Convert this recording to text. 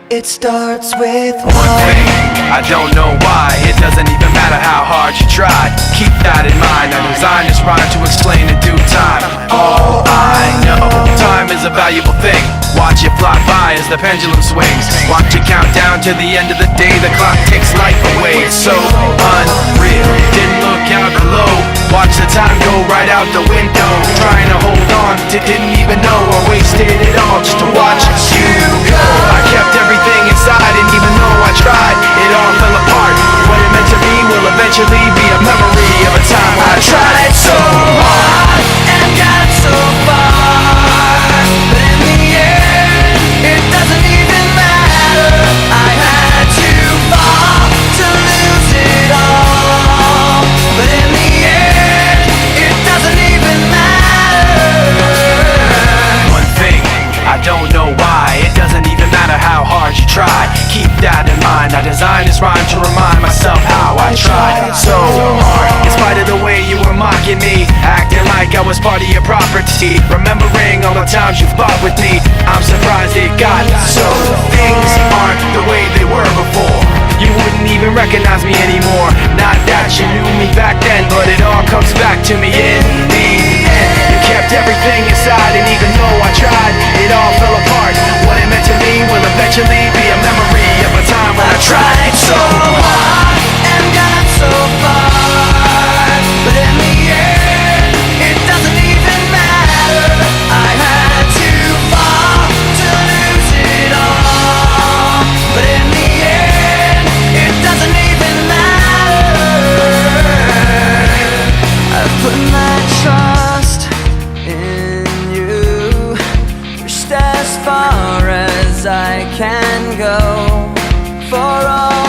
It starts with one thing, I don't know why. It doesn't even matter how hard you try. Keep that in mind, I designed this rhyme to explain in due time. All I know, time is a valuable thing. Watch it fly by as the pendulum swings. Watch it count down to the end of the day. The clock takes life away, it's so unreal. Didn't look out below, watch the time go right out the window. Trying to hold on to didn't even know I wasted it all just to watch you go. I kept everything inside, and even though I tried, it all fell apart. What it meant to me will eventually be a memory of a time when I tried so hard and got so far, but in the end, it doesn't even matter. I had to fall to lose it all, but in the end, it doesn't even matter. One thing, I don't know why. It doesn't even matter how hard you try. Keep that in mind, I designed this rhyme to remind myself how I tried so hard. In spite of the way you were mocking me, acting like I was part of your property, remembering all the times you fought with me, I'm surprised it got so. Things aren't the way they were before. You wouldn't even recognize me anymore. Not that you knew me back then, but it all comes back to me in the end. You kept everything inside, and even though I tried, it all fell apart. What it meant to me will eventually be a memory of a time when I tried so hard and got so far, but in the end, it doesn't even matter. I had to fall to lose it all, but in the end, it doesn't even matter. I put my trust in you, pushed as far as I can go for all